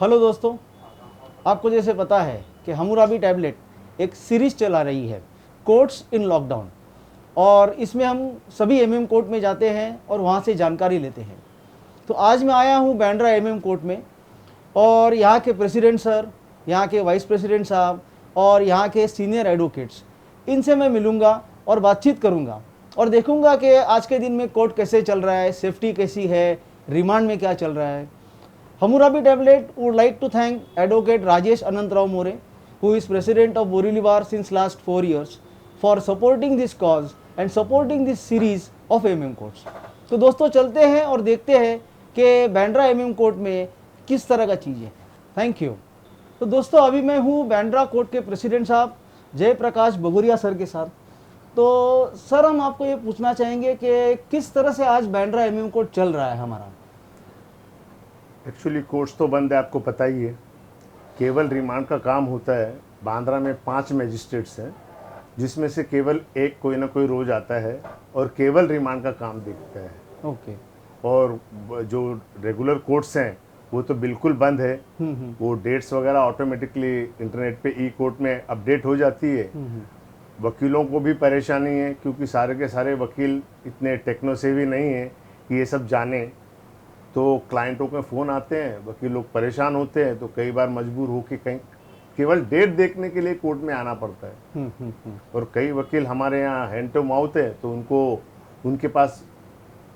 Hello दोस्तों, आपको जैसे पता है कि हमूराबी टैबलेट एक सीरीज चला रही है कोर्ट्स इन लॉकडाउन, और इसमें हम सभी एमएम कोर्ट में जाते हैं और वहाँ से जानकारी लेते हैं। तो आज मैं आया हूँ बैंड्रा एमएम कोर्ट में, और यहाँ के प्रेसिडेंट सर, यहाँ के वाइस प्रेसिडेंट साहब और यहाँ के सीनियर एडवोकेट्स, इनसे मैं मिलूँगा और बातचीत करूँगा और देखूँगा कि आज के दिन में कोर्ट कैसे चल रहा है, सेफ्टी कैसी है, रिमांड में क्या चल रहा है। Hammurabi Tablet would like to thank Advocate Rajesh Anantrao More, who is President of Borivali Bar since last 4 years, for supporting this cause and supporting this series of MM courts. तो दोस्तों चलते हैं और देखते हैं कि बैंड्रा MM कोर्ट में किस तरह का चीज़ है। Thank you. तो दोस्तों अभी मैं हूँ बैंड्रा कोर्ट के प्रेसिडेंट साहब जयप्रकाश बगुरिया सर के साथ। तो सर हम आपको ये पूछना चाहेंगे कि किस तरह से आज बैंड्रा MM कोर्ट चल रहा है हमारा। एक्चुअली कोर्ट्स तो बंद है, आपको पता ही है। केवल रिमांड का काम होता है। बांद्रा में 5 मजिस्ट्रेट्स हैं, जिसमें से केवल एक कोई ना कोई रोज आता है और केवल रिमांड का काम देखता है। ओके। और जो रेगुलर कोर्ट्स हैं वो तो बिल्कुल बंद है। वो डेट्स वगैरह ऑटोमेटिकली इंटरनेट पे ई कोर्ट में अपडेट हो जाती है। वकीलों को भी परेशानी है, क्योंकि सारे के सारे वकील इतने टेक्नोसेवी नहीं है कि ये सब जाने। तो क्लाइंटों के फ़ोन आते हैं, वकील लोग परेशान होते हैं, तो कई बार मजबूर हो के कहीं केवल डेट देखने के लिए कोर्ट में आना पड़ता है। और कई वकील हमारे यहाँ हैंड टू माउथ है, तो उनके पास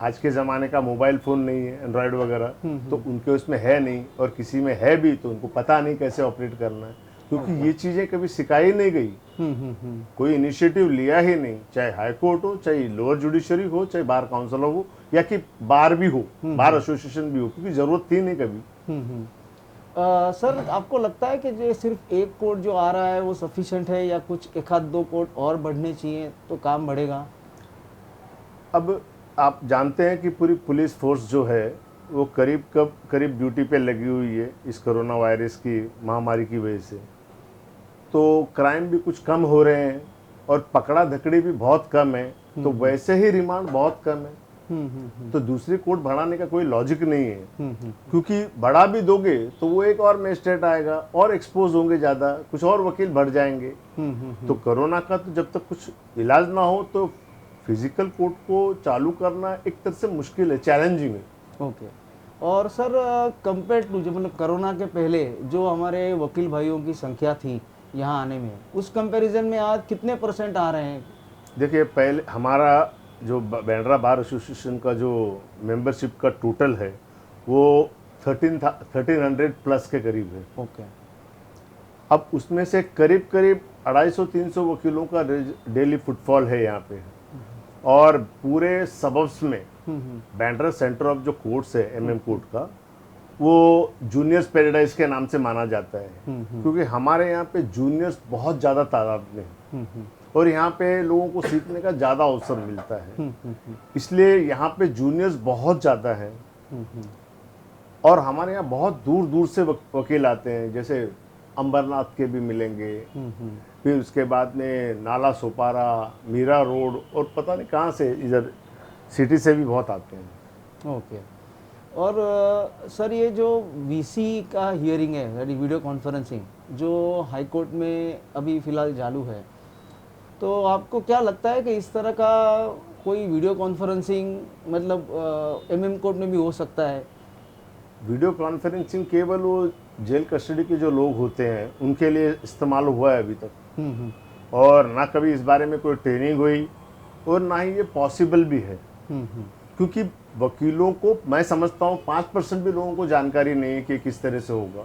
आज के ज़माने का मोबाइल फ़ोन नहीं है, एंड्रॉयड वगैरह, तो उनके उसमें है नहीं, और किसी में है भी तो उनको पता नहीं कैसे ऑपरेट करना है, क्योंकि ये चीज़ें कभी सिखाई नहीं गई। कोई इनिशिएटिव लिया ही नहीं, चाहे हाई कोर्ट हो, चाहे लोअर जुडिशरी हो, चाहे बार काउंसिल हो, या कि बार भी हो, बार एसोसिएशन भी हो, क्योंकि जरूरत थी नहीं कभी। सर आपको लगता है कि जो सिर्फ एक कोर्ट जो आ रहा है वो सफिशिएंट है, या कुछ एक आध दो कोर्ट और बढ़ने चाहिए तो काम बढ़ेगा? अब आप जानते हैं कि पूरी पुलिस फोर्स जो है वो करीब ड्यूटी पे लगी हुई है इस कोरोना वायरस की महामारी की वजह से। तो क्राइम भी कुछ कम हो रहे हैं और पकड़ा धकड़ी भी बहुत कम है, तो वैसे ही रिमांड बहुत कम है। तो दूसरी कोर्ट बढ़ाने का कोई लॉजिक नहीं है, क्योंकि बढ़ा भी दोगे तो वो एक और मजिस्ट्रेट आएगा और एक्सपोज होंगे ज़्यादा, कुछ और वकील बढ़ जाएंगे। तो कोरोना का तो जब तक कुछ इलाज ना हो तो फिजिकल कोर्ट को चालू करना एक तरह से मुश्किल है, चैलेंजिंग है। ओके। और सर कंपेयर टू जो मतलब कोरोना के पहले जो हमारे वकील भाइयों की संख्या थी यहाँ आने में, उस कंपैरिजन में आज कितने % आ रहे हैं? देखिए, पहले हमारा जो बैंड्रा बार एसोसिएशन का जो मेंबरशिप का टोटल है वो 1300 प्लस के करीब है। ओके। अब उसमें से करीब 250-300 वकीलों का डेली फुटफॉल है यहाँ पे, और पूरे सबब्स में बैंड्रा सेंटर ऑफ जो कोर्ट्स है एमएम कोर्ट का, वो जूनियर्स पैराडाइज के नाम से माना जाता है, क्योंकि हमारे यहाँ पे जूनियर्स बहुत ज़्यादा तादाद में हैं और यहाँ पे लोगों को सीखने का ज़्यादा अवसर मिलता है, इसलिए यहाँ पे जूनियर्स बहुत ज़्यादा हैं। और हमारे यहाँ बहुत दूर दूर से वकील आते हैं, जैसे अंबरनाथ के भी मिलेंगे, फिर उसके बाद में नाला सोपारा, मीरा रोड, और पता नहीं कहाँ से, इधर सिटी से भी बहुत आते हैं। ओके। और सर ये जो वीसी का हियरिंग है, यानी वीडियो कॉन्फ्रेंसिंग, जो हाई कोर्ट में अभी फ़िलहाल चालू है, तो आपको क्या लगता है कि इस तरह का कोई वीडियो कॉन्फ्रेंसिंग मतलब एमएम कोर्ट में भी हो सकता है? वीडियो कॉन्फ्रेंसिंग केवल वो जेल कस्टडी के जो लोग होते हैं उनके लिए इस्तेमाल हुआ है अभी तक, और ना कभी इस बारे में कोई ट्रेनिंग हुई, और ना ही ये पॉसिबल भी है, क्योंकि वकीलों को, मैं समझता हूँ 5% भी लोगों को जानकारी नहीं है कि किस तरह से होगा।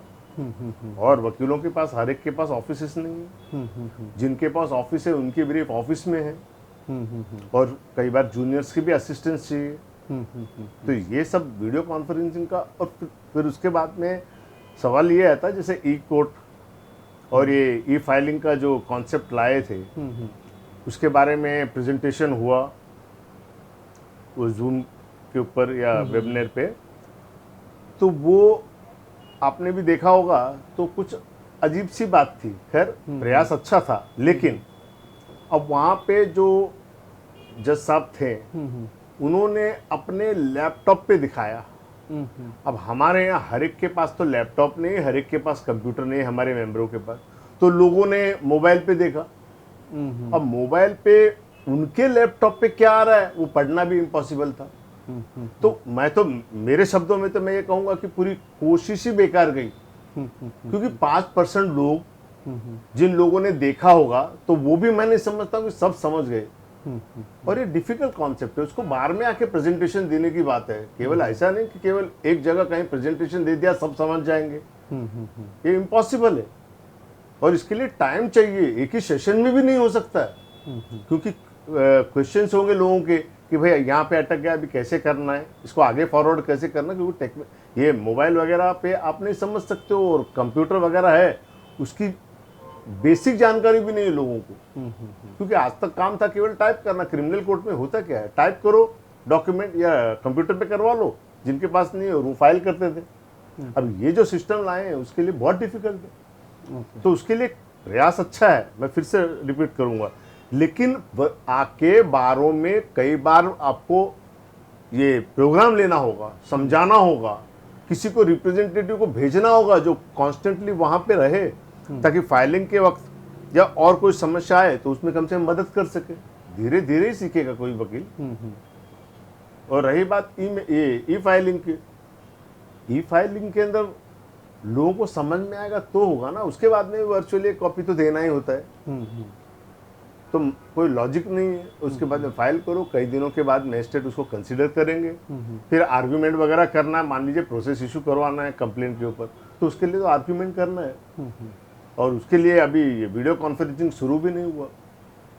और वकीलों के पास, हर एक के पास ऑफिस नहीं है, जिनके पास ऑफिस है उनकी ब्रीफ ऑफिस में है, और कई बार जूनियर्स की भी असिस्टेंस चाहिए। तो ये सब वीडियो कॉन्फ्रेंसिंग का, और फिर उसके बाद में सवाल ये आता है, जैसे ई कोर्ट और ये ई फाइलिंग का जो कॉन्सेप्ट लाए थे, उसके बारे में प्रेजेंटेशन हुआ वो जूम के ऊपर या वेबिनार पे, तो वो आपने भी देखा होगा, तो कुछ अजीब सी बात थी। खैर प्रयास अच्छा था, लेकिन अब वहाँ पे जो जज साहब थे उन्होंने अपने लैपटॉप पे दिखाया अब हमारे यहाँ हर एक के पास तो लैपटॉप नहीं, हर एक के पास कंप्यूटर नहीं, हमारे मेंबरों के पास। तो लोगों ने मोबाइल पे देखा। अब मोबाइल पे उनके लैपटॉप पे क्या आ रहा है वो पढ़ना भी इम्पॉसिबल था। तो मैं तो, मेरे शब्दों में तो मैं ये कहूँगा कि पूरी कोशिश ही बेकार गई, क्योंकि 5% लोग जिन लोगों ने देखा होगा, तो वो भी मैं नहीं समझता कि सब समझ गए। और ये डिफिकल्ट कॉन्सेप्ट है, उसको बाहर में आके प्रेजेंटेशन देने की बात है। केवल ऐसा नहीं कि केवल एक जगह कहीं प्रेजेंटेशन दे दिया सब समझ जाएंगे, ये इम्पॉसिबल है। और इसके लिए टाइम चाहिए, एक ही सेशन में भी नहीं हो सकता है, क्योंकि क्वेश्चंस होंगे लोगों के कि भैया यहाँ पे अटक गया, अभी कैसे करना है, इसको आगे फॉरवर्ड कैसे करना, क्योंकि ये मोबाइल वगैरह पे आप नहीं समझ सकते हो, और कंप्यूटर वगैरह है उसकी बेसिक जानकारी भी नहीं है लोगों को। क्योंकि आज तक काम था केवल टाइप करना। क्रिमिनल कोर्ट में होता क्या है, टाइप करो डॉक्यूमेंट या कंप्यूटर पे करवा लो, जिनके पास नहीं है वो फाइल करते थे। अब ये जो सिस्टम लाए हैं उसके लिए बहुत डिफिकल्ट है। तो उसके लिए प्रयास अच्छा है, मैं फिर से रिपीट करूंगा, लेकिन आके बारों में कई बार आपको ये प्रोग्राम लेना होगा, समझाना होगा, किसी को रिप्रेजेंटेटिव को भेजना होगा जो कॉन्स्टेंटली वहां पे रहे, ताकि फाइलिंग के वक्त या और कोई समस्या आए तो उसमें कम से कम मदद कर सके। धीरे धीरे ही सीखेगा कोई वकील। और रही बात ई फाइलिंग की, ई फाइलिंग के अंदर लोगों को समझ में आएगा तो होगा ना, उसके बाद में वर्चुअली कॉपी तो देना ही होता है। तो कोई लॉजिक नहीं है। उसके बाद में फाइल करो, कई दिनों के बाद मजिस्ट्रेट उसको कंसीडर करेंगे, फिर आर्ग्यूमेंट वगैरह करना है। मान लीजिए प्रोसेस इशू करवाना है कंप्लेंट के ऊपर, तो उसके लिए तो आर्ग्यूमेंट करना है, और उसके लिए अभी ये वीडियो कॉन्फ्रेंसिंग शुरू भी नहीं हुआ।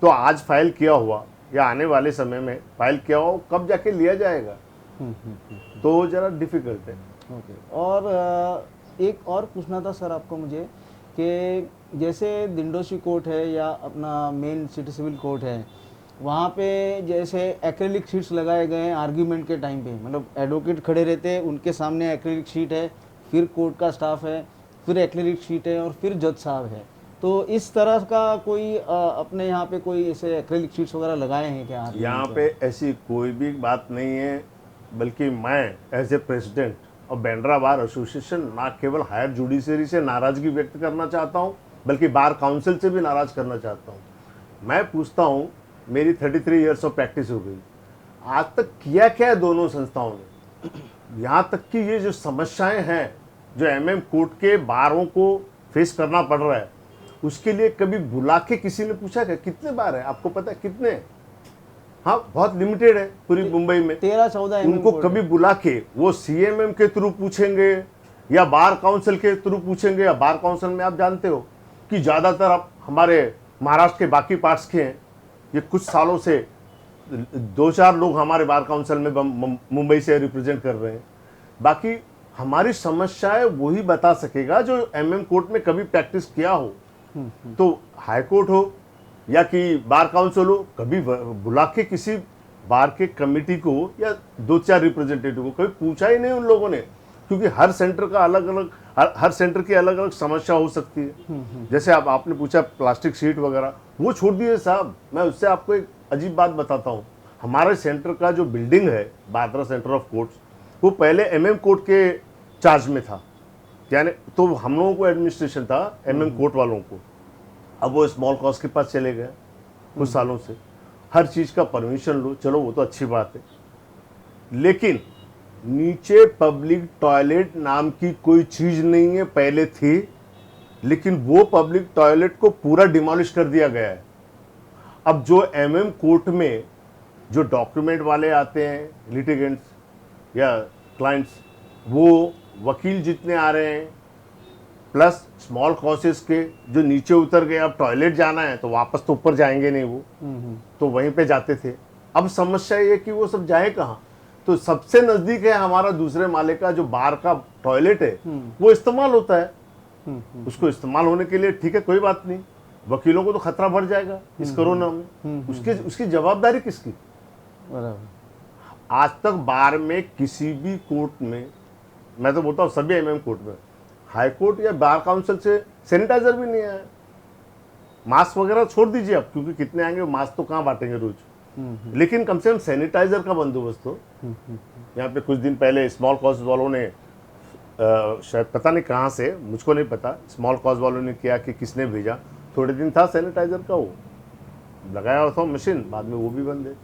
तो आज फाइल किया हुआ या आने वाले समय में फाइल किया हुआ कब जाके लिया जाएगा, तो जरा डिफिकल्ट है। और एक और पूछना था सर आपको मुझे कि जैसे दिंडोशी कोर्ट है या अपना मेन सिटी सिविल कोर्ट है, वहाँ पे जैसे एक्रेलिक शीट्स लगाए गए हैं आर्ग्यूमेंट के टाइम पे, मतलब एडवोकेट खड़े रहते हैं, उनके सामने एक्रेलिक शीट है, फिर कोर्ट का स्टाफ है, फिर एक्रेलिक शीट है, और फिर जज साहब है। तो इस तरह का कोई अपने यहाँ पे कोई ऐसे एक्रेलिक शीट्स वगैरह लगाए हैं क्या? यहाँ पे ऐसी कोई भी बात नहीं है, बल्कि मैं एज ए प्रेसिडेंट और बांद्रा बार एसोसिएशन ना केवल हायर जुडिशरी से नाराजगी व्यक्त करना चाहता हूँ, बल्कि बार काउंसिल से भी नाराज करना चाहता हूँ। मैं पूछता हूँ, मेरी 33 ईयर्स ऑफ प्रैक्टिस हो गई, आज तक किया क्या है दोनों संस्थाओं ने? यहाँ तक कि ये जो समस्याएं हैं जो एमएम कोर्ट के बारों को फेस करना पड़ रहा है, उसके लिए कभी बुला के किसी ने पूछा क्या? कितने बार है आपको पता है कितने? हाँ, बहुत लिमिटेड है पूरी मुंबई में, 13-14। उनको कभी बुला के वो सीएमएम के थ्रू पूछेंगे या बार काउंसिल के थ्रू पूछेंगे? या बार काउंसिल में आप जानते हो कि ज़्यादातर आप हमारे महाराष्ट्र के बाकी पार्ट्स के हैं, ये कुछ सालों से 2-4 लोग हमारे बार काउंसिल में मुंबई से रिप्रेजेंट कर रहे हैं। बाकी हमारी समस्याएं वही बता सकेगा जो एमएम कोर्ट में कभी प्रैक्टिस किया हो। तो हाई कोर्ट हो या कि बार काउंसिल हो, कभी बुला के किसी बार के कमेटी को या 2-4 रिप्रेजेंटेटिव को कभी पूछा ही नहीं उन लोगों ने, क्योंकि हर सेंटर का अलग अलग, हर सेंटर की अलग अलग समस्या हो सकती है। जैसे आपने पूछा प्लास्टिक शीट वगैरह, वो छोड़ दिए साहब। मैं उससे आपको एक अजीब बात बताता हूँ। हमारे सेंटर का जो बिल्डिंग है बांद्रा सेंटर ऑफ कोर्ट्स, वो पहले एमएम कोर्ट के चार्ज में था, यानी तो हम लोगों को एडमिनिस्ट्रेशन था एमएम कोर्ट वालों को। अब वो स्मॉल कॉज के पास चले गए कुछ सालों से। हर चीज़ का परमिशन लो, चलो वो तो अच्छी बात है, लेकिन नीचे पब्लिक टॉयलेट नाम की कोई चीज़ नहीं है। पहले थी, लेकिन वो पब्लिक टॉयलेट को पूरा डिमोलिश कर दिया गया है। अब जो एमएम कोर्ट में जो डॉक्यूमेंट वाले आते हैं, लिटिगेंट्स या क्लाइंट्स, वो वकील जितने आ रहे हैं प्लस स्मॉल कॉसेस के जो नीचे उतर गए, अब टॉयलेट जाना है तो वापस तो ऊपर जाएंगे नहीं, वो तो वहीं पे जाते थे। अब समस्या ये कि वो सब जाए कहाँ? तो सबसे नज़दीक है हमारा दूसरे माले का जो बार का टॉयलेट है, वो इस्तेमाल होता है। उसको इस्तेमाल होने के लिए ठीक है, कोई बात नहीं, वकीलों को तो खतरा बढ़ जाएगा इस कोरोना में, उसकी जवाबदारी किसकी? आज तक बार में किसी भी कोर्ट में, मैं तो बोलता हूँ सभी एमएम कोर्ट में, हाई कोर्ट या बार काउंसिल से सैनिटाइजर भी नहीं आया। मास्क वगैरह छोड़ दीजिए अब, क्योंकि कितने आएंगे, मास्क तो कहाँ बांटेंगे रोज। लेकिन कम से कम सैनिटाइजर का बंदोबस्त हो। यहाँ पे कुछ दिन पहले स्मॉल कॉज वालों ने शायद पता नहीं कहाँ से, मुझको नहीं पता, स्मॉल कॉज वालों ने किया कि किसने भेजा, थोड़े दिन था सैनिटाइजर का, वो लगाया हुआ था मशीन, बाद में वो भी बंद है।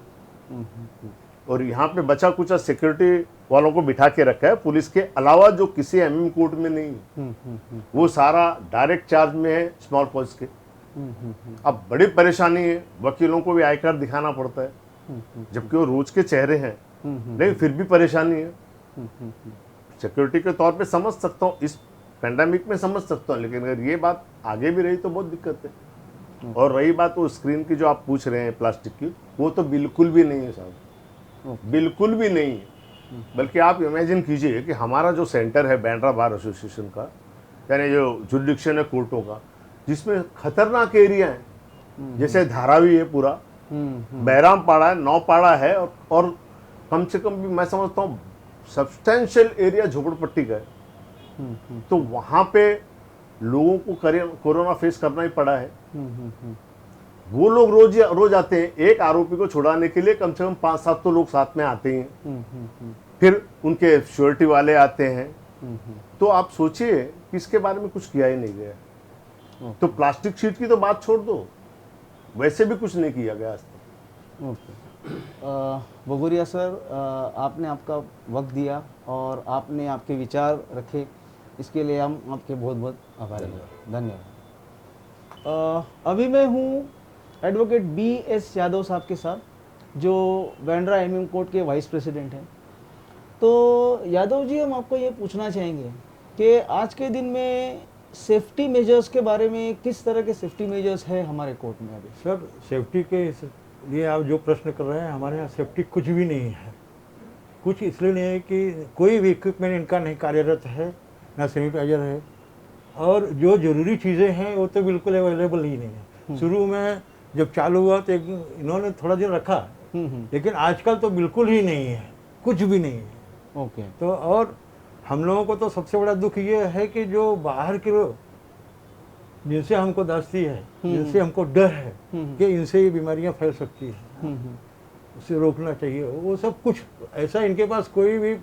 और यहाँ पे बचा कुछ सिक्योरिटी वालों को बिठा के रखा है पुलिस के अलावा, जो किसी एमएम कोर्ट में नहीं, वो सारा डायरेक्ट चार्ज में है स्मॉल कॉज के। अब बड़ी परेशानी है, वकीलों को भी आई कार्ड दिखाना पड़ता है, जबकि वो रोज के चेहरे हैं, लेकिन फिर भी परेशानी है। सिक्योरिटी के तौर पे समझ सकता हूँ, इस पेंडेमिक में समझ सकता हूँ, लेकिन अगर ये बात आगे भी रही तो बहुत दिक्कत है। और रही बात वो स्क्रीन की जो आप पूछ रहे हैं प्लास्टिक की, वो तो बिल्कुल भी नहीं है साहब, बिल्कुल भी नहीं है। बल्कि आप इमेजिन कीजिए कि हमारा जो सेंटर है बांद्रा बार एसोसिएशन का, यानी जो जुडिक्शन है कोर्टों का, जिसमें खतरनाक एरिया है, जैसे धारावी है पूरा, बैराम पाड़ा है, नौपाड़ा है, और कम से कम भी मैं समझता हूँ सब्सटेंशियल एरिया झोपड़पट्टी का है। तो वहां पे लोगों को कोरोना फेस करना ही पड़ा है। वो लोग रोज आते हैं, एक आरोपी को छुड़ाने के लिए कम से कम 5-7 तो लोग साथ में आते हैं, फिर उनके सिक्योरिटी वाले आते हैं। तो आप सोचिए कि इसके बारे में कुछ किया ही नहीं गया। तो प्लास्टिक शीट की तो बात छोड़ दो, वैसे भी कुछ नहीं किया गया आज तक। भगोरिया सर, आपने आपका वक्त दिया और आपने आपके विचार रखे, इसके लिए हम आपके बहुत बहुत आभारी हैं। धन्यवाद। अभी मैं हूँ एडवोकेट BS यादव साहब के साथ, जो बांद्रा एमएम कोर्ट के वाइस प्रेसिडेंट हैं। तो यादव जी, हम आपको ये पूछना चाहेंगे कि आज के दिन में सेफ्टी मेजर्स के बारे में, किस तरह के सेफ्टी मेजर्स है हमारे कोर्ट में अभी? सर, सेफ्टी के लिए आप जो प्रश्न कर रहे हैं, हमारे यहाँ सेफ्टी कुछ भी नहीं है। कुछ इसलिए नहीं है कि कोई भी इक्विपमेंट इनका नहीं कार्यरत है, ना सैनिटाइजर है, और जो ज़रूरी चीज़ें हैं वो तो बिल्कुल अवेलेबल ही नहीं है। शुरू में जब चालू हुआ तो इन्होंने थोड़ा दिन रखा, लेकिन आजकल तो बिल्कुल ही नहीं है, कुछ भी नहीं है। ओके। तो और हम लोगों को तो सबसे बड़ा दुख ये है कि जो बाहर के लोग, जिनसे हमको दास्ती है, जिनसे हमको डर है कि इनसे ये बीमारियां फैल सकती है, उसे रोकना चाहिए, वो सब कुछ ऐसा इनके पास कोई भी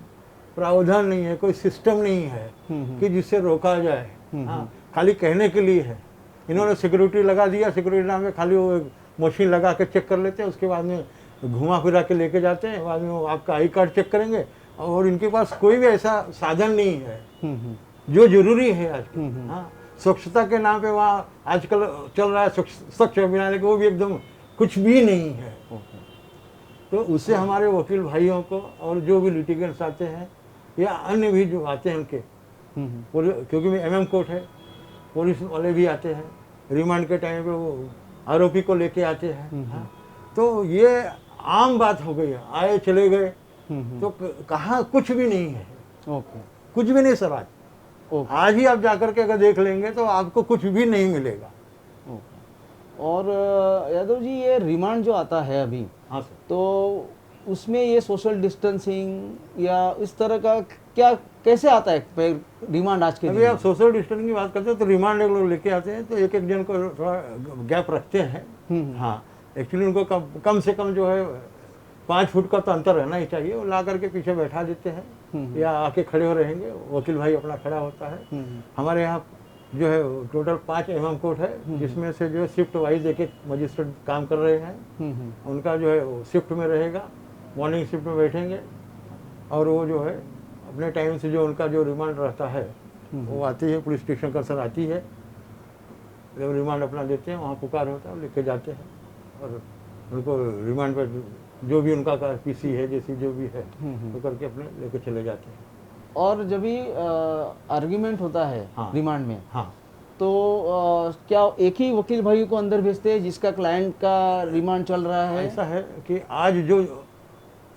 प्रावधान नहीं है, कोई सिस्टम नहीं है कि जिससे रोका जाए। हाँ, खाली कहने के लिए है। इन्होंने सिक्योरिटी लगा दिया, सिक्योरिटी नाम में खाली वो मशीन लगा के चेक कर लेते हैं, उसके बाद में घुमा फिरा के लेके जाते हैं, बाद में वो आपका आई कार्ड चेक करेंगे, और इनके पास कोई भी ऐसा साधन नहीं है जो जरूरी है आजकल। हाँ, स्वच्छता के नाम पे वहाँ आजकल चल रहा है स्वच्छ अभियान, वो भी एकदम कुछ भी नहीं है। तो उससे हमारे वकील भाइयों को और जो भी लिटिगेंट्स आते हैं या अन्य भी जो आते हैं उनके, क्योंकि एमएम कोर्ट है, पुलिस वाले भी आते हैं, रिमांड के टाइम पे वो आरोपी को लेके आते हैं। हाँ, तो ये आम बात हो गई है, आए चले गए, तो कहाँ कुछ भी नहीं है। ओके। कुछ भी नहीं सर। आज ही आप जाकर के अगर देख लेंगे तो आपको कुछ भी नहीं मिलेगा। और यादव जी, ये रिमांड जो आता है अभी, हाँ सर, तो उसमें ये सोशल डिस्टेंसिंग या इस तरह का क्या कैसे आता है रिमांड आज के दिन? अभी आप सोशल डिस्टेंसिंग की बात करते हैं तो रिमांड एक लोग लेके आते हैं, तो एक एक जन को थोड़ा गैप रखते हैं। हाँ, एक्चुअली उनको कम से कम जो है 5 फुट का तो अंतर रहना ही चाहिए। वो ला करके पीछे बैठा देते हैं या आके खड़े हो रहेंगे, वकील भाई अपना खड़ा होता है। हमारे यहाँ जो है टोटल 5 एमएम कोर्ट है, जिसमें से जो है शिफ्ट वाइज एक मजिस्ट्रेट काम कर रहे हैं। उनका जो है शिफ्ट में रहेगा, मॉर्निंग शिफ्ट में बैठेंगे, और वो जो है अपने टाइम से जो उनका जो रिमांड रहता है वो आती है, पुलिस स्टेशन का सर आती है, जब रिमांड अपना देते हैं वहाँ पुकार होता है, लेके जाते हैं, और उनको रिमांड पर जो भी उनका पीसी है, जैसी जो भी है, वो करके अपने लेके चले जाते हैं। और जब भी आर्ग्यूमेंट होता है रिमांड में, हाँ, तो क्या एक ही वकील भाई को अंदर भेजते हैं जिसका क्लाइंट का रिमांड चल रहा है? ऐसा है कि आज जो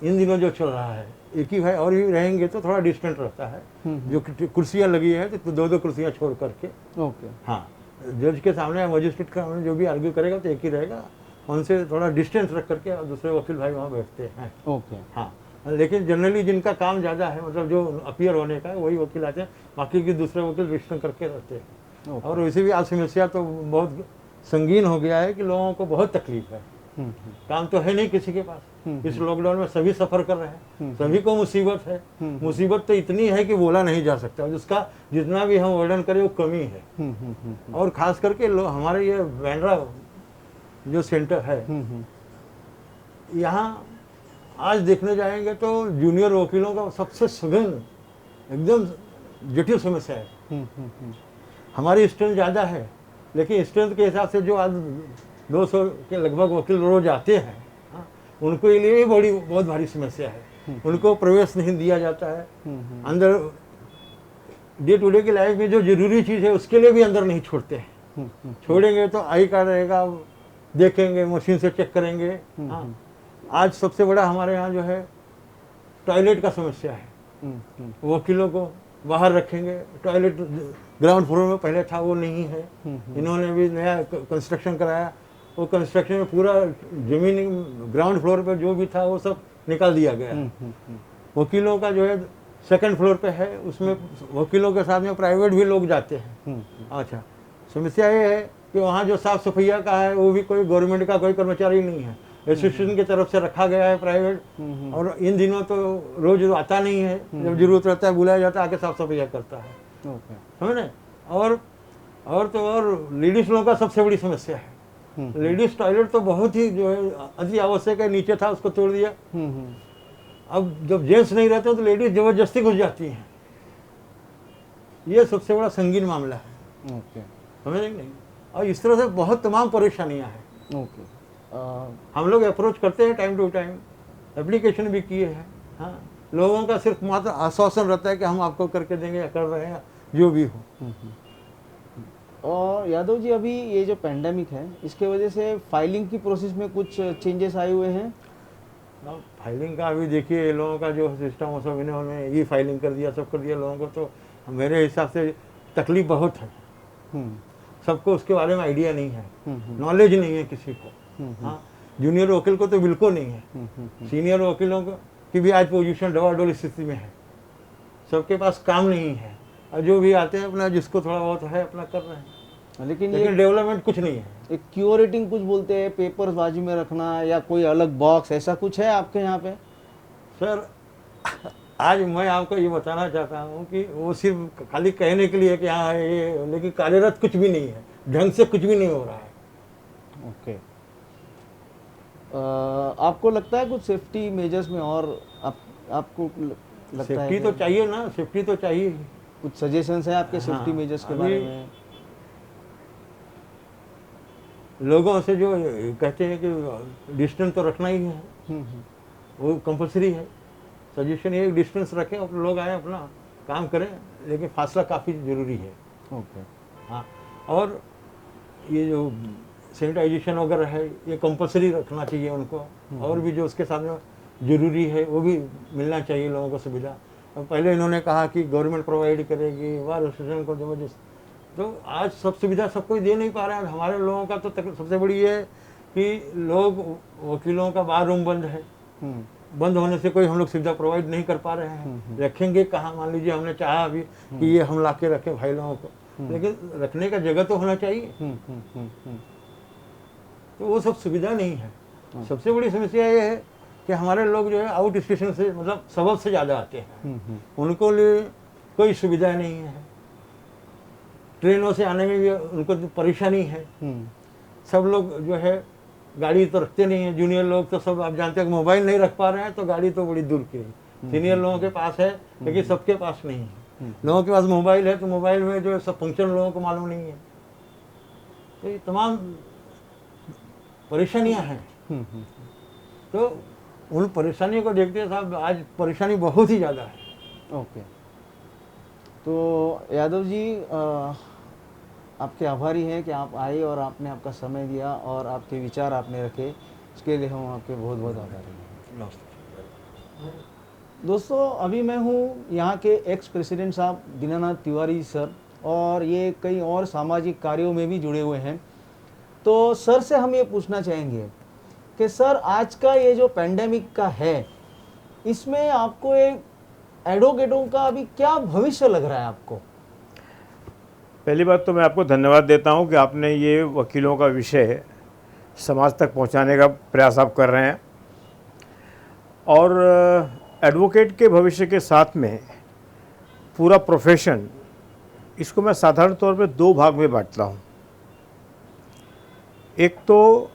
इन दिनों जो चल रहा है, एक ही भाई और भी रहेंगे तो थोड़ा डिस्टेंट रहता है। जो कुर्सियाँ लगी है तो 2-2 कुर्सियाँ छोड़ करके। ओके। हाँ, जज के सामने, मजिस्ट्रेट का सामने जो भी आर्ग्यू करेगा तो एक ही रहेगा, उनसे थोड़ा डिस्टेंस रख करके और दूसरे वकील भाई वहाँ बैठते हैं। ओके। हाँ, लेकिन जनरली जिनका काम ज़्यादा है, मतलब जो अपीयर होने का है, वही वकील आते हैं, बाकी के दूसरे वकील डिस्टेंस करके रहते हैं। और वैसे भी आज समस्या तो बहुत संगीन हो गया है कि लोगों को बहुत तकलीफ है। काम तो है नहीं किसी के पास। इस लॉकडाउन में सभी सफर कर रहे हैं, सभी को मुसीबत है। मुसीबत तो इतनी है कि बोला नहीं जा सकता, जिसका जितना भी हम वर्णन करें वो कमी है। और खास करके हमारे ये बैंड्रा जो सेंटर है, यहाँ आज देखने जाएंगे तो जूनियर वकीलों का सबसे सघन एकदम जटिल समस्या है। हमारी स्ट्रेंथ ज़्यादा है, लेकिन स्ट्रेंथ के हिसाब से जो आज 200 के लगभग वकील रोज आते हैं, उनको लिए भी बहुत भारी समस्या है। उनको प्रवेश नहीं दिया जाता है अंदर। डे टू डे की लाइफ में जो जरूरी चीज़ है उसके लिए भी अंदर नहीं छोड़ते हैं। छोड़ेंगे तो आई कार्ड रहेगा, देखेंगे, मशीन से चेक करेंगे। हाँ, आज सबसे बड़ा हमारे यहाँ जो है टॉयलेट का समस्या है। वकीलों को बाहर रखेंगे, टॉयलेट ग्राउंड फ्लोर में पहले था वो नहीं है। इन्होंने भी नया कंस्ट्रक्शन कराया, वो कंस्ट्रक्शन में पूरा जमीन ग्राउंड फ्लोर पे जो भी था वो सब निकाल दिया गया। वकीलों का जो है सेकंड फ्लोर पे है, उसमें वकीलों के साथ में प्राइवेट भी लोग जाते हैं। अच्छा, समस्या ये है कि वहाँ जो साफ सफाइया का है वो भी कोई गवर्नमेंट का कोई कर्मचारी नहीं है, एसोसिएशन की तरफ से रखा गया है प्राइवेट। और इन दिनों तो रोज आता नहीं है, जब जरूरत रहता है बुलाया जाता है, आके साफ सफाइया करता है। समझे? और लेडीज लोगों का सबसे बड़ी समस्या है। लेडीज टॉयलेट तो बहुत ही जो है अति आवश्यक है, नीचे था उसको तोड़ दिया। अब जब जेंट्स नहीं रहते तो लेडीज जबरदस्ती घुस जाती हैं। ये सबसे बड़ा संगीन मामला है। समझ नहीं? और इस तरह से बहुत तमाम परेशानियां हैं। हम लोग अप्रोच करते हैं टाइम टू टाइम, एप्लीकेशन भी किए हैं। हाँ, लोगों का सिर्फ मात्र आश्वासन रहता है कि हम आपको करके देंगे या कर रहे हैं, जो भी हो। और यादव जी, अभी ये जो पेंडेमिक है इसके वजह से फाइलिंग की प्रोसेस में कुछ चेंजेस आए हुए हैं? फाइलिंग का अभी देखिए, लोगों का जो सिस्टम हो सब इन्होंने ई फाइलिंग कर दिया, सब कर दिया लोगों को। तो मेरे हिसाब से तकलीफ बहुत है। सबको उसके बारे में आइडिया नहीं है, नॉलेज नहीं है किसी को। हाँ, जूनियर वकील को तो बिल्कुल नहीं है। सीनियर वकीलों को की भी आज पोजीशन डवाडोल स्थिति में है, सबके पास काम नहीं है। और जो भी आते हैं अपना जिसको थोड़ा बहुत है अपना कर रहे हैं, लेकिन डेवलपमेंट कुछ नहीं है। एक क्यूरेटिंग कुछ बोलते हैं, पेपर्स बाजू में रखना या कोई अलग बॉक्स, ऐसा कुछ है आपके यहाँ पे? सर, आज मैं आपको ये बताना चाहता हूँ कि वो सिर्फ खाली कहने के लिए कि हाँ ये, लेकिन कार्यरत कुछ भी नहीं है, ढंग से कुछ भी नहीं हो रहा है। ओके। आपको लगता है कुछ सेफ्टी मेजर्स में और आपको लगता सेफ्टी है तो चाहिए ना, सेफ्टी तो चाहिए। कुछ सजेशंस है आपके सेफ्टी मेजर्स के बारे में? लोगों से जो कहते हैं कि डिस्टेंस तो रखना ही है, वो कंपलसरी है। सजेशन ये डिस्टेंस रखें और लोग आए अपना काम करें, लेकिन फासला काफ़ी ज़रूरी है। ओके। हाँ, और ये जो सैनिटाइजेशन वगैरह है ये कंपलसरी रखना चाहिए उनको। और भी जो उसके साथ में ज़रूरी है वो भी मिलना चाहिए लोगों को सुविधा। और पहले इन्होंने कहा कि गवर्नमेंट प्रोवाइड करेगी, बार एसोसिएशन को जबरदस्त, तो आज सब सुविधा सब कोई दे नहीं पा रहा है। हमारे लोगों का तो सबसे बड़ी है कि लोग वकीलों का बार रूम बंद है, बंद होने से कोई हम लोग सुविधा प्रोवाइड नहीं कर पा रहे हैं। रखेंगे कहाँ? मान लीजिए हमने चाहा अभी कि ये हम ला के रखें भाई लोगों को, लेकिन रखने का जगह तो होना चाहिए। तो वो सब सुविधा नहीं है। सबसे बड़ी समस्या ये है कि हमारे लोग जो है आउट स्टेशन से, मतलब सबब से ज़्यादा आते हैं, उनको लिए कोई सुविधा नहीं है। ट्रेनों से आने में भी उनको परेशानी है। सब लोग जो है गाड़ी तो रखते नहीं है। जूनियर लोग तो सब आप जानते हैं मोबाइल नहीं रख पा रहे हैं, तो गाड़ी तो बड़ी दूर की है। सीनियर लोगों के पास है, लेकिन सबके पास नहीं है। लोगों के पास मोबाइल है तो मोबाइल में जो है सब फंक्शन लोगों को मालूम नहीं है। तो ये तमाम परेशानियां हैं। तो उन परेशानियों को देखते साहब आज परेशानी बहुत ही ज़्यादा है। ओके। तो यादव जी, आपके आभारी हैं कि आप आए और आपने आपका समय दिया और आपके विचार आपने रखे, उसके लिए हम आपके बहुत बहुत आभारी हैं। दोस्तों, अभी मैं हूँ यहाँ के एक्स प्रेसिडेंट साहब दीनानाथ तिवारी सर, और ये कई और सामाजिक कार्यों में भी जुड़े हुए हैं। तो सर से हम ये पूछना चाहेंगे कि सर, आज का ये जो पेंडेमिक का है, इसमें आपको एक एडवोकेटों का अभी क्या भविष्य लग रहा है आपको? पहली बात तो मैं आपको धन्यवाद देता हूं कि आपने ये वकीलों का विषय समाज तक पहुंचाने का प्रयास आप कर रहे हैं। और एडवोकेट के भविष्य के साथ में पूरा प्रोफेशन, इसको मैं साधारण तौर पे 2 भाग में बांटता हूँ। एक तो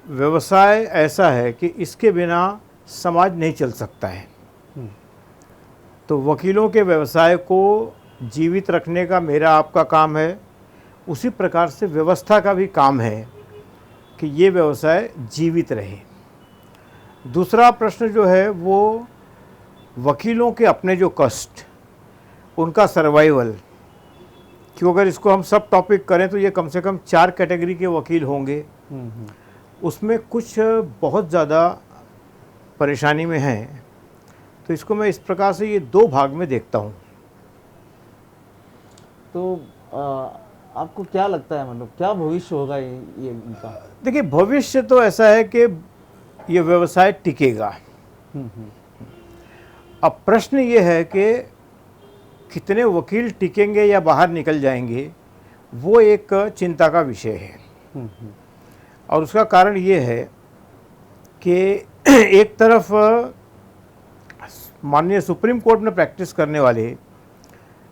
व्यवसाय ऐसा है कि इसके बिना समाज नहीं चल सकता है, तो वकीलों के व्यवसाय को जीवित रखने का मेरा आपका काम है। उसी प्रकार से व्यवस्था का भी काम है कि ये व्यवसाय जीवित रहे। दूसरा प्रश्न जो है वो वकीलों के अपने जो कष्ट, उनका सर्वाइवल, क्यों अगर इसको हम सब टॉपिक करें तो ये कम से कम 4 कैटेगरी के वकील होंगे। उसमें कुछ बहुत ज़्यादा परेशानी में हैं, तो इसको मैं इस प्रकार से ये 2 भाग में देखता हूँ। तो आपको क्या लगता है, मतलब क्या भविष्य होगा ये इनका? देखिए, भविष्य तो ऐसा है कि ये व्यवसाय टिकेगा। अब प्रश्न ये है कि कितने वकील टिकेंगे या बाहर निकल जाएंगे, वो एक चिंता का विषय है। और उसका कारण ये है कि एक तरफ माननीय सुप्रीम कोर्ट में प्रैक्टिस करने वाले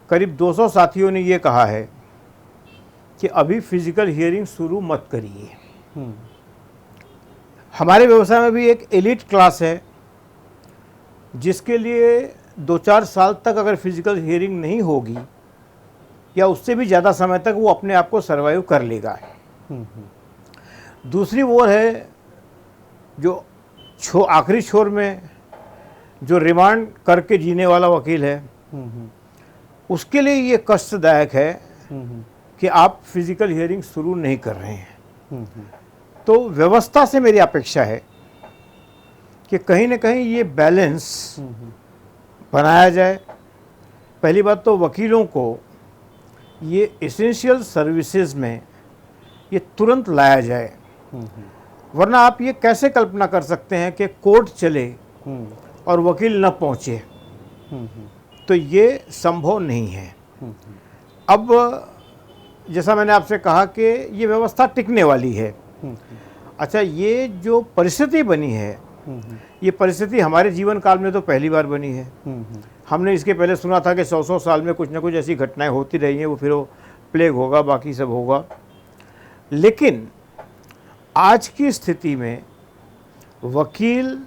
करीब 200 साथियों ने ये कहा है कि अभी फिजिकल हियरिंग शुरू मत करिए। हमारे व्यवसाय में भी एक एलिट क्लास है जिसके लिए 2-4 साल तक अगर फिजिकल हियरिंग नहीं होगी या उससे भी ज़्यादा समय तक वो अपने आप को सर्वाइव कर लेगा। दूसरी ओर है जो आखिरी छोर में जो रिमांड करके जीने वाला वकील है, उसके लिए ये कष्टदायक है कि आप फिजिकल हियरिंग शुरू नहीं कर रहे हैं। तो व्यवस्था से मेरी अपेक्षा है कि कहीं ना कहीं ये बैलेंस बनाया जाए। पहली बात तो वकीलों को ये एसेंशियल सर्विसेज में ये तुरंत लाया जाए, वरना आप ये कैसे कल्पना कर सकते हैं कि कोर्ट चले और वकील न पहुंचे, तो ये संभव नहीं है। अब जैसा मैंने आपसे कहा कि ये व्यवस्था टिकने वाली है। अच्छा, ये जो परिस्थिति बनी है, ये परिस्थिति हमारे जीवन काल में तो पहली बार बनी है। हमने इसके पहले सुना था कि 100 साल में कुछ ना कुछ ऐसी घटनाएं होती रही हैं, वो फिर वो प्लेग होगा, बाकी सब होगा। लेकिन आज की स्थिति में वकील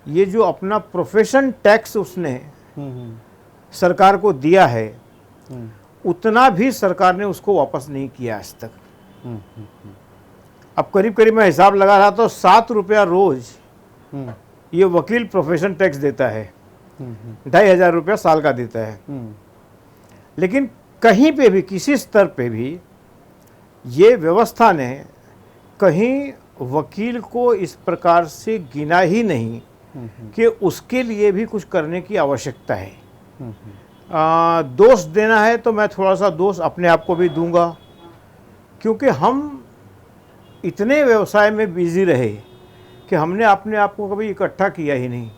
ये जो अपना प्रोफेशन टैक्स उसने सरकार को दिया है, उतना भी सरकार ने उसको वापस नहीं किया आज तक। अब करीब करीब मैं हिसाब लगा रहा तो 7 रुपया रोज ये वकील प्रोफेशन टैक्स देता है, 2,500 रुपया साल का देता है। लेकिन कहीं पे भी, किसी स्तर पे भी ये व्यवस्था ने कहीं वकील को इस प्रकार से गिना ही नहीं कि उसके लिए भी कुछ करने की आवश्यकता है। दोष देना है तो मैं थोड़ा सा दोष अपने आप को भी दूंगा, क्योंकि हम इतने व्यवसाय में बिजी रहे कि हमने अपने आप को कभी इकट्ठा किया ही नहीं।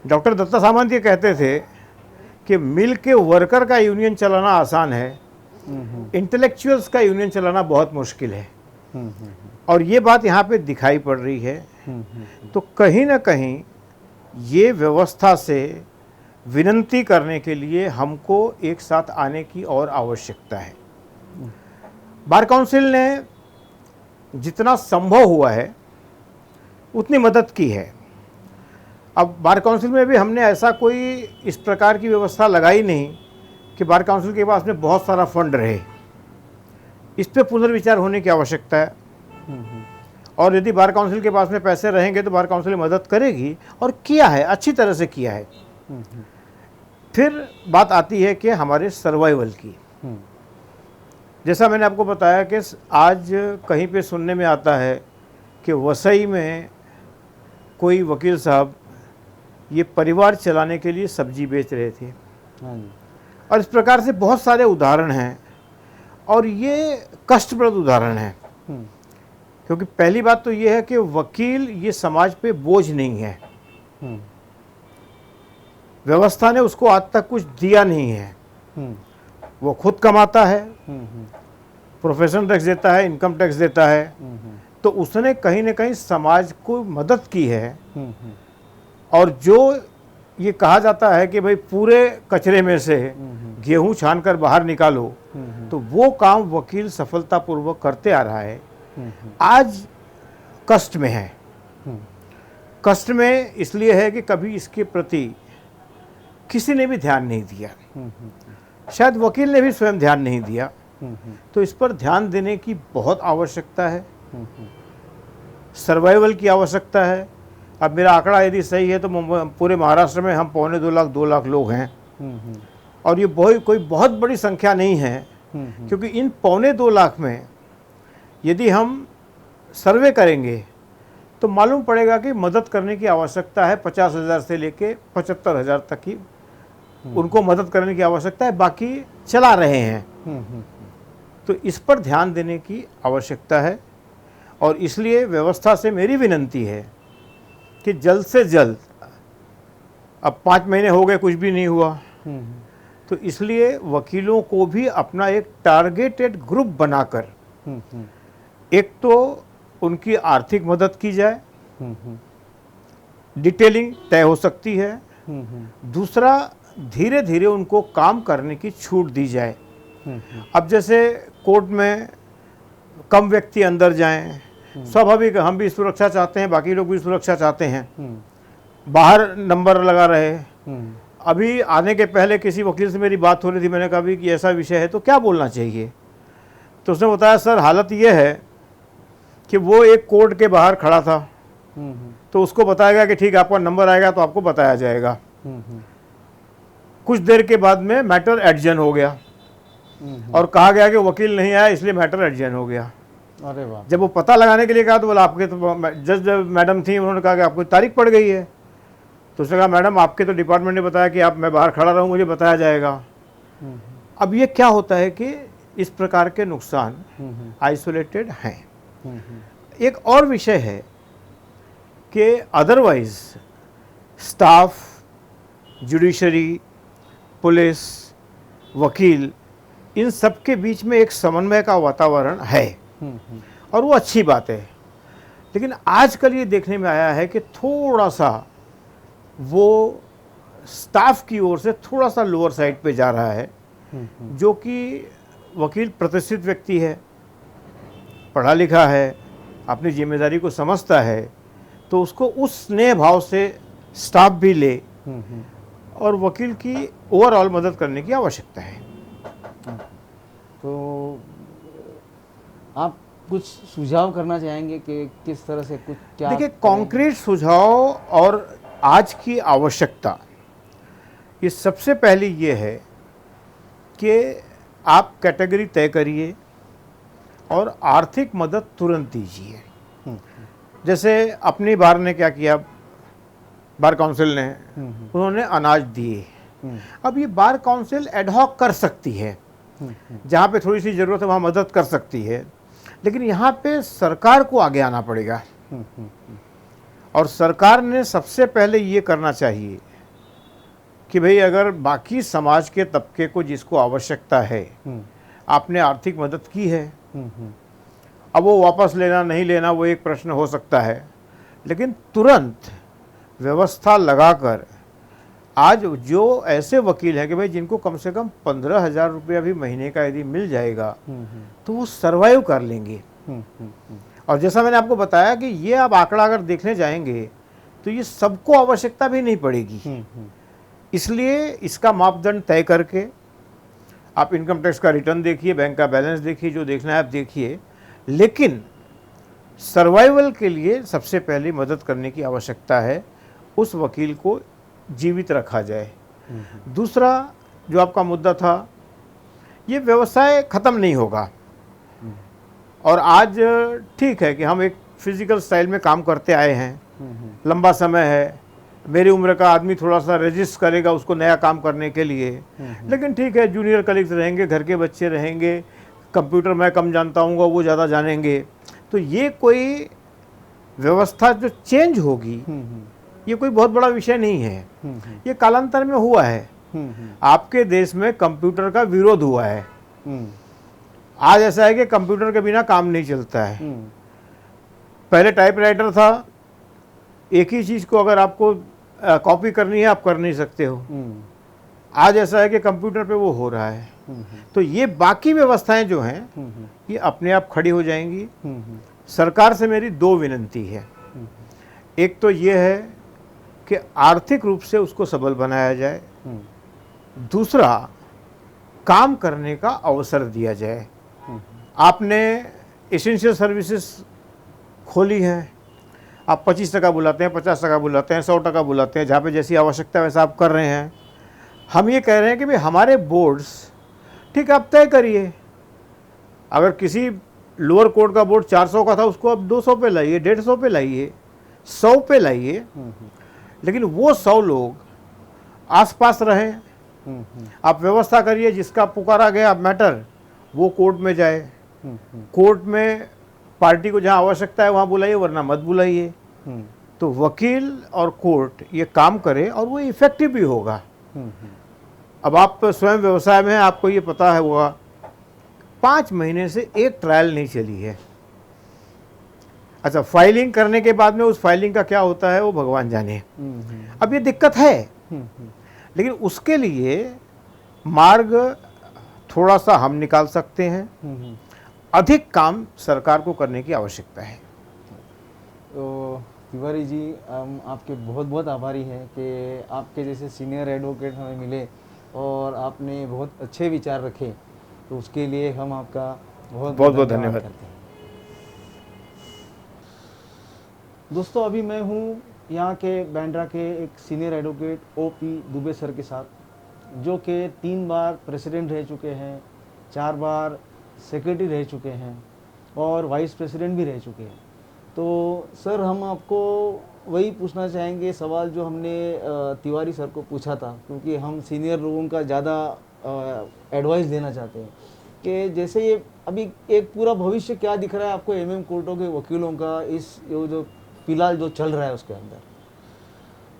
डॉक्टर दत्ता सामंत ये कहते थे कि मिल के वर्कर का यूनियन चलाना आसान है, इंटेलेक्चुअल्स का यूनियन चलाना बहुत मुश्किल है। और ये बात यहाँ पे दिखाई पड़ रही है। तो कहीं ना कहीं ये व्यवस्था से विनती करने के लिए हमको एक साथ आने की और आवश्यकता है। बार काउंसिल ने जितना संभव हुआ है उतनी मदद की है। अब बार काउंसिल में भी हमने ऐसा कोई इस प्रकार की व्यवस्था लगाई नहीं कि बार काउंसिल के पास में बहुत सारा फंड रहे। इस पे पुनर्विचार होने की आवश्यकता है। और यदि बार काउंसिल के पास में पैसे रहेंगे तो बार काउंसिल मदद करेगी, और किया है, अच्छी तरह से किया है। फिर बात आती है कि हमारे सर्वाइवल की। जैसा मैंने आपको बताया कि आज कहीं पे सुनने में आता है कि वसई में कोई वकील साहब ये परिवार चलाने के लिए सब्जी बेच रहे थे। और इस प्रकार से बहुत सारे उदाहरण हैं, और ये कष्टप्रद उदाहरण हैं। क्योंकि पहली बात तो ये है कि वकील ये समाज पे बोझ नहीं है। व्यवस्था ने उसको आज तक कुछ दिया नहीं है। वो खुद कमाता है, प्रोफेशन टैक्स देता है, इनकम टैक्स देता है, तो उसने कहीं ना कहीं समाज को मदद की है। और जो ये कहा जाता है कि भाई पूरे कचरे में से गेहूं छानकर बाहर निकालो, तो वो काम वकील सफलतापूर्वक करते आ रहा है। आज कष्ट में है। कष्ट में इसलिए है कि कभी इसके प्रति किसी ने भी ध्यान नहीं दिया, शायद वकील ने भी स्वयं ध्यान नहीं दिया। तो इस पर ध्यान देने की बहुत आवश्यकता है, सर्वाइवल की आवश्यकता है। अब मेरा आंकड़ा यदि सही है तो पूरे महाराष्ट्र में हम 2 लाख लोग हैं, और ये कोई बहुत बड़ी संख्या नहीं है, क्योंकि इन 2 लाख में यदि हम सर्वे करेंगे तो मालूम पड़ेगा कि मदद करने की आवश्यकता है 50,000 से लेके 75,000 तक की उनको मदद करने की आवश्यकता है, बाकी चला रहे हैं। तो इस पर ध्यान देने की आवश्यकता है, और इसलिए व्यवस्था से मेरी विनंती है कि जल्द से जल्द, अब 5 महीने हो गए कुछ भी नहीं हुआ, तो इसलिए वकीलों को भी अपना एक टारगेटेड ग्रुप बनाकर एक तो उनकी आर्थिक मदद की जाए, डिटेलिंग तय हो सकती है। दूसरा, धीरे धीरे उनको काम करने की छूट दी जाए। अब जैसे कोर्ट में कम व्यक्ति अंदर जाएं, स्वाभाविक हम भी सुरक्षा चाहते हैं, बाकी लोग भी सुरक्षा चाहते हैं, बाहर नंबर लगा रहे। अभी आने के पहले किसी वकील से मेरी बात हो रही थी, मैंने कहा भी कि ऐसा विषय है तो क्या बोलना चाहिए, तो उसने बताया सर हालत ये है कि वो एक कोर्ट के बाहर खड़ा था, तो उसको बताया गया कि ठीक आपका नंबर आएगा तो आपको बताया जाएगा। कुछ देर के बाद में मैटर एडजन हो गया, और कहा गया कि वकील नहीं आया इसलिए मैटर एडजन हो गया। अरे वाह। जब वो पता लगाने के लिए कहा तो बोला आपके तो जज मैडम थी, उन्होंने कहा कि आपको तारीख पड़ गई है। तो उसने कहा मैडम आपके तो डिपार्टमेंट ने बताया कि आप मैं बाहर खड़ा रहूँ, मुझे बताया जाएगा। अब ये क्या होता है कि इस प्रकार के नुकसान आइसोलेटेड हैं। एक और विषय है कि अदरवाइज स्टाफ, जुडिशरी, पुलिस, वकील, इन सब के बीच में एक समन्वय का वातावरण है, और वो अच्छी बात है। लेकिन आजकल ये देखने में आया है कि थोड़ा सा वो स्टाफ की ओर से थोड़ा सा लोअर साइड पे जा रहा है, जो कि वकील प्रतिष्ठित व्यक्ति है, पढ़ा लिखा है, अपनी जिम्मेदारी को समझता है, तो उसको उस स्नेह भाव से स्टाफ भी ले और वकील की ओवरऑल मदद करने की आवश्यकता है। तो आप कुछ सुझाव करना चाहेंगे कि किस तरह से कुछ क्या? देखिए, कॉन्क्रीट सुझाव और आज की आवश्यकता, ये सबसे पहली ये है कि आप कैटेगरी तय करिए और आर्थिक मदद तुरंत दीजिए। जैसे अपनी बार ने क्या किया, बार काउंसिल ने, उन्होंने अनाज दिए। अब ये बार काउंसिल एडहॉक कर सकती है, जहाँ पे थोड़ी सी ज़रूरत है वहाँ मदद कर सकती है, लेकिन यहाँ पे सरकार को आगे आना पड़ेगा। और सरकार ने सबसे पहले ये करना चाहिए कि भाई अगर बाकी समाज के तबके को जिसको आवश्यकता है, आपने आर्थिक मदद की है, अब वो वापस लेना नहीं लेना वो एक प्रश्न हो सकता है, लेकिन तुरंत व्यवस्था लगाकर आज जो ऐसे वकील हैं कि भाई जिनको कम से कम 15,000 रुपया भी महीने का यदि मिल जाएगा तो वो सर्वाइव कर लेंगे। और जैसा मैंने आपको बताया कि ये आप आंकड़ा अगर देखने जाएंगे तो ये सबको आवश्यकता भी नहीं पड़ेगी। इसलिए इसका मापदंड तय करके आप इनकम टैक्स का रिटर्न देखिए, बैंक का बैलेंस देखिए, जो देखना है आप देखिए, लेकिन सर्वाइवल के लिए सबसे पहले मदद करने की आवश्यकता है, उस वकील को जीवित रखा जाए। दूसरा जो आपका मुद्दा था, ये व्यवसाय ख़त्म नहीं होगा। और आज ठीक है कि हम एक फिजिकल स्टाइल में काम करते आए हैं, लंबा समय है, मेरी उम्र का आदमी थोड़ा सा रेजिस्ट करेगा उसको नया काम करने के लिए, लेकिन ठीक है, जूनियर कलीग्स रहेंगे, घर के बच्चे रहेंगे, कंप्यूटर मैं कम जानता हूँ वो ज़्यादा जानेंगे, तो ये कोई व्यवस्था जो चेंज होगी ये कोई बहुत बड़ा विषय नहीं है। ये कालांतर में हुआ है। आपके देश में कंप्यूटर का विरोध हुआ है, आज ऐसा है कि कंप्यूटर के बिना काम नहीं चलता है। पहले टाइपराइटर था, एक ही चीज़ को अगर आपको कॉपी करनी है आप कर नहीं सकते हो। आज ऐसा है कि कंप्यूटर पे वो हो रहा है। तो ये बाकी व्यवस्थाएं जो हैं ये अपने आप खड़ी हो जाएंगी। सरकार से मेरी दो विनती है। एक तो ये है कि आर्थिक रूप से उसको सबल बनाया जाए, दूसरा काम करने का अवसर दिया जाए। आपने एसेंशियल सर्विसेज खोली हैं, आप 25% बुलाते हैं, 50% बुलाते हैं, 100% बुलाते हैं, जहाँ पे जैसी आवश्यकता है वैसा आप कर रहे हैं। हम ये कह रहे हैं कि भाई हमारे बोर्ड्स ठीक आप तय करिए। अगर किसी लोअर कोर्ट का बोर्ड 400 का था उसको आप 200 पे लाइए, 150 पे लाइए, 100 पे लाइए, लेकिन वो 100 लोग आसपास रहें। आप व्यवस्था करिए जिसका पुकारा गया मैटर वो कोर्ट में जाए। कोर्ट में पार्टी को जहाँ आवश्यकता है वहाँ बुलाइए, वरना मत बुलाइए। तो वकील और कोर्ट ये काम करे और वो इफेक्टिव भी होगा। अब आप स्वयं व्यवसाय में हैं, आपको ये पता है होगा 5 महीने से एक ट्रायल नहीं चली है। अच्छा, फाइलिंग करने के बाद में उस फाइलिंग का क्या होता है वो भगवान जाने। अब ये दिक्कत है, लेकिन उसके लिए मार्ग थोड़ा सा हम निकाल सकते हैं। अधिक काम सरकार को करने की आवश्यकता है। तो तिवारी जी, हम आपके बहुत बहुत आभारी हैं कि आपके जैसे सीनियर एडवोकेट हमें मिले और आपने बहुत अच्छे विचार रखे। तो उसके लिए हम आपका बहुत बहुत धन्यवाद करते हैं। दोस्तों, अभी मैं हूँ यहाँ के बांद्रा के एक senior advocate OP Dubey sir के साथ, जो कि 3 बार प्रेसिडेंट रह चुके हैं, 4 बार सेक्रेटरी रह चुके हैं और वाइस प्रेसिडेंट भी रह चुके हैं। तो सर, हम आपको वही पूछना चाहेंगे सवाल जो हमने तिवारी सर को पूछा था, क्योंकि हम सीनियर लोगों का ज़्यादा एडवाइस देना चाहते हैं कि जैसे ये अभी एक पूरा भविष्य क्या दिख रहा है आपको MM कोर्टों के वकीलों का, इस जो फिलहाल जो चल रहा है उसके अंदर?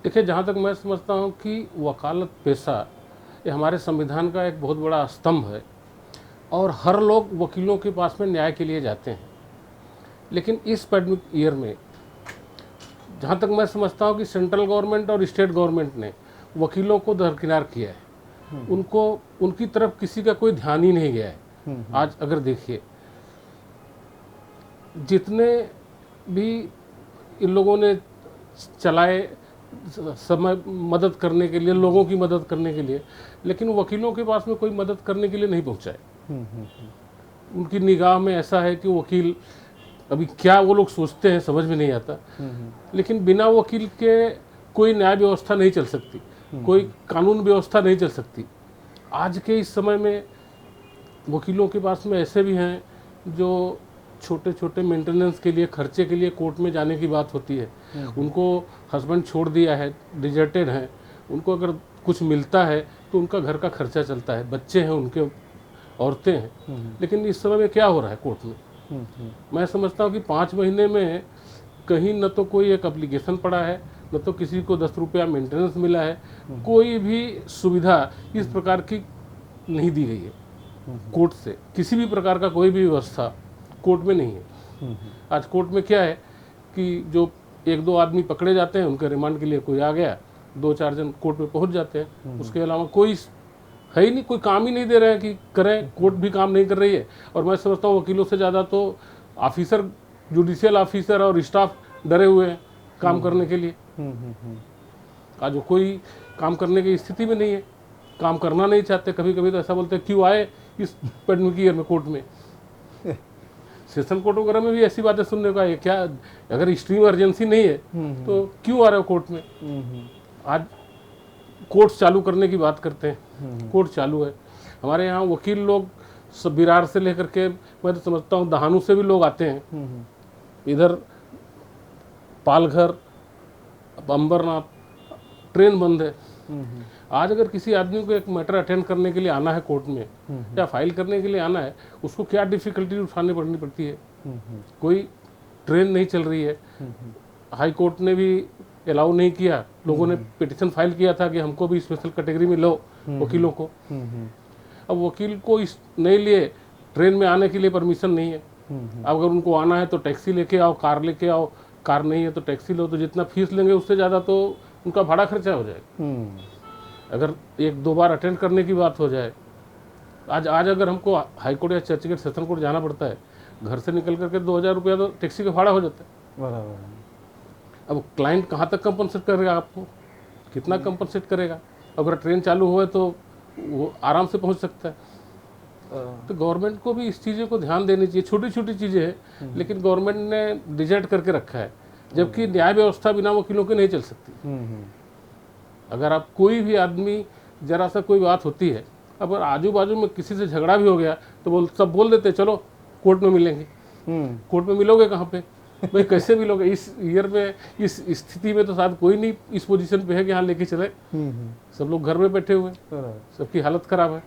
देखिए, जहाँ तक मैं समझता हूँ कि वकालत पेशा ये हमारे संविधान का एक बहुत बड़ा स्तंभ है और हर लोग वकीलों के पास में न्याय के लिए जाते हैं। लेकिन इस पैंडेमिक ईयर में जहाँ तक मैं समझता हूँ कि सेंट्रल गवर्नमेंट और स्टेट गवर्नमेंट ने वकीलों को दरकिनार किया है। उनको उनकी तरफ किसी का कोई ध्यान ही नहीं गया है। आज अगर देखिए, जितने भी इन लोगों ने चलाए समय मदद करने के लिए, लोगों की मदद करने के लिए, लेकिन वकीलों के पास में कोई मदद करने के लिए नहीं पहुँचाए। उनकी निगाह में ऐसा है कि वकील, अभी क्या वो लोग सोचते हैं समझ में नहीं आता। लेकिन बिना वकील के कोई न्याय व्यवस्था नहीं चल सकती, कोई कानून व्यवस्था नहीं चल सकती। आज के इस समय में वकीलों के पास में ऐसे भी हैं जो छोटे छोटे मेंटेनेंस के लिए, खर्चे के लिए कोर्ट में जाने की बात होती है, उनको हस्बैंड छोड़ दिया है, डिजर्टेड हैं, उनको अगर कुछ मिलता है तो उनका घर का खर्चा चलता है, बच्चे हैं उनके, औरतें हैं। लेकिन इस समय में क्या हो रहा है कोर्ट में, मैं समझता हूँ कि 5 महीने में कहीं न तो कोई एक एप्लीकेशन पड़ा है, न तो किसी को 10 रुपया मेंटेनेंस मिला है, कोई भी सुविधा इस प्रकार की नहीं दी गई है कोर्ट से। किसी भी प्रकार का कोई भी व्यवस्था कोर्ट में नहीं है। आज कोर्ट में क्या है कि जो 1-2 आदमी पकड़े जाते हैं, उनके रिमांड के लिए कोई आ गया, 2-4 जन कोर्ट में पहुंच जाते हैं, उसके अलावा कोई है ही नहीं, कोई काम ही नहीं दे रहे हैं कि करें। कोर्ट भी काम नहीं कर रही है और मैं समझता हूँ वकीलों से ज़्यादा तो ऑफिसर, जुडिशियल ऑफिसर और स्टाफ डरे हुए हैं काम करने के लिए। आज जो कोई काम करने की स्थिति में नहीं है, काम करना नहीं चाहते। कभी कभी तो ऐसा बोलते हैं क्यों आए इस पैंडेमिक ईयर में कोर्ट में। सेशन कोर्ट वगैरह में भी ऐसी बातें सुनने को है, क्या अगर एक्सट्रीम इमरजेंसी नहीं है तो क्यों आ रहे हो कोर्ट में। आज कोर्ट चालू करने की बात करते हैं, कोर्ट चालू है। हमारे यहाँ वकील लोग सब बिरार से लेकर के, मैं तो समझता हूँ दहानू से भी लोग आते हैं। इधर पालघर, अंबरनाथ, ट्रेन बंद है। आज अगर किसी आदमी को एक मैटर अटेंड करने के लिए आना है कोर्ट में या फाइल करने के लिए आना है, उसको क्या डिफिकल्टी उठानी पड़ती है। कोई ट्रेन नहीं चल रही है, हाई कोर्ट ने भी अलाउ नहीं किया, लोगों ने पिटिशन फाइल किया था कि हमको भी स्पेशल कैटेगरी में लो वकीलों को। अब वकील को इस नहीं लिए ट्रेन में आने के लिए परमिशन नहीं है। अब अगर उनको आना है तो टैक्सी लेके आओ, कार लेके आओ, कार नहीं है तो टैक्सी लो, तो जितना फीस लेंगे उससे ज़्यादा तो उनका भाड़ा खर्चा हो जाएगा। अगर 1-2 बार अटेंड करने की बात हो जाए, आज अगर हमको हाई कोर्ट या चर्चगेट सेशन कोर्ट जाना पड़ता है, घर से निकल करके 2000 रुपया तो टैक्सी का भाड़ा हो जाता है। बराबर। अब क्लाइंट कहाँ तक कंपनसेट करेगा आपको, कितना कंपनसेट करेगा? अगर ट्रेन चालू हुआ है तो वो आराम से पहुँच सकता है। तो गवर्नमेंट को भी इस चीज़ों को ध्यान देनी चाहिए। छोटी छोटी चीज़ें हैं लेकिन गवर्नमेंट ने डिजाइड करके रखा है, जबकि न्याय व्यवस्था बिना वकीलों के नहीं चल सकती। अगर आप कोई भी आदमी जरा सा कोई बात होती है, अब आजू बाजू में किसी से झगड़ा भी हो गया तो सब बोल देते चलो कोर्ट में मिलेंगे। कोर्ट में मिलोगे कहाँ पे भाई, कैसे मिलोगे? इस ईयर में, इस स्थिति में तो शायद कोई नहीं इस पोजीशन पे है कि हाँ लेके चले। सब लोग घर में बैठे हुए हैं, सबकी हालत खराब है।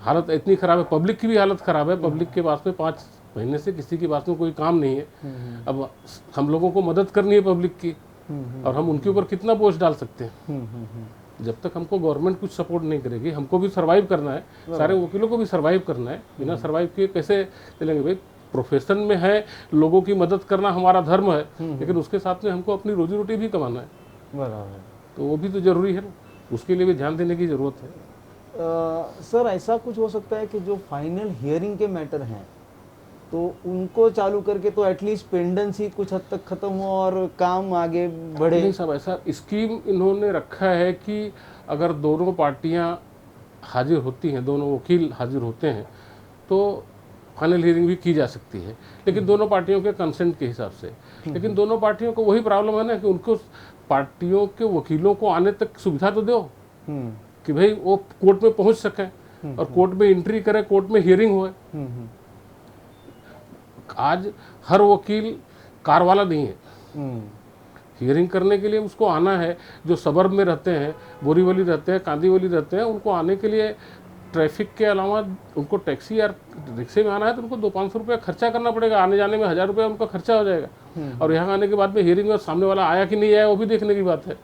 हालत इतनी खराब है, पब्लिक की भी हालत खराब है। पब्लिक के पास में 5 महीने से किसी के पास में कोई काम नहीं है। अब हम लोगों को मदद करनी है पब्लिक की, और हम उनके ऊपर कितना बोझ डाल सकते हैं? जब तक हमको गवर्नमेंट कुछ सपोर्ट नहीं करेगी, हमको भी सर्वाइव करना है, सारे वकीलों को भी सर्वाइव करना है। बिना सर्वाइव किए कैसे चलेंगे भाई? प्रोफेशन में है, लोगों की मदद करना हमारा धर्म है, लेकिन उसके साथ में हमको अपनी रोजी रोटी भी कमाना है। बराबर। तो वो भी तो जरूरी है ना, उसके लिए भी ध्यान देने की जरूरत है। सर ऐसा कुछ हो सकता है कि जो फाइनल हियरिंग के मैटर हैं तो उनको चालू करके तो एटलीस्ट पेंडेंसी कुछ हद तक खत्म हो और काम आगे बढ़े? नहीं साहब, ऐसा स्कीम इन्होंने रखा है कि अगर दोनों पार्टियां हाजिर होती हैं, दोनों वकील हाजिर होते हैं, तो फाइनल हियरिंग भी की जा सकती है, लेकिन दोनों पार्टियों के कंसेंट के हिसाब से। लेकिन दोनों पार्टियों को वही प्रॉब्लम है ना कि उनको पार्टियों के वकीलों को आने तक सुविधा तो दो कि भाई वो कोर्ट में पहुंच सके और कोर्ट में एंट्री करे, कोर्ट में हियरिंग होए। आज हर वकील कार वाला नहीं है। हियरिंग करने के लिए उसको आना है। जो सबर्ब में रहते हैं, बोरीवली रहते हैं, कांदीवली रहते हैं, उनको आने के लिए ट्रैफिक के अलावा उनको टैक्सी या रिक्शे में आना है तो उनको 200-500 रुपया खर्चा करना पड़ेगा। आने जाने में 1000 रुपया उनका खर्चा हो जाएगा। और यहाँ आने के बाद में हियरिंग में सामने वाला आया कि नहीं आया वो भी देखने की बात है।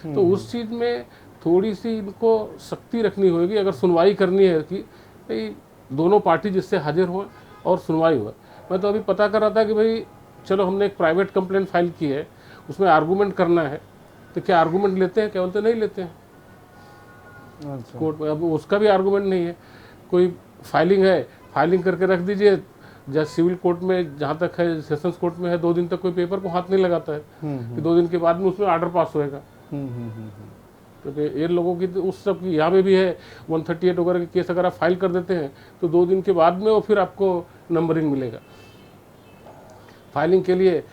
तो उस चीज़ में थोड़ी सी इनको सख्ती रखनी होगी अगर सुनवाई करनी है कि भाई दोनों पार्टी जिससे हाजिर हो और सुनवाई हो। मैं तो अभी पता कर रहा था कि भाई चलो हमने एक प्राइवेट कंप्लेंट फाइल की है, उसमें आर्गूमेंट करना है, तो क्या आर्गूमेंट लेते हैं? क्या बोलते नहीं लेते हैं कोर्ट में। अब उसका भी आर्गूमेंट नहीं है। कोई फाइलिंग है, फाइलिंग करके रख दीजिए। जब सिविल कोर्ट में जहाँ तक है, सेशंस कोर्ट में है, 2 दिन तक कोई पेपर को हाथ नहीं लगाता है कि 2 दिन के बाद में उसमें ऑर्डर पास होएगा। तो ये लोगों की तो उस सब की यहाँ पे भी है 138 वगैरह के केस अगर आप फाइल कर देते हैं तो 2 दिन के बाद में वो फिर आपको नंबरिंग मिलेगा। फाइलिंग के लिए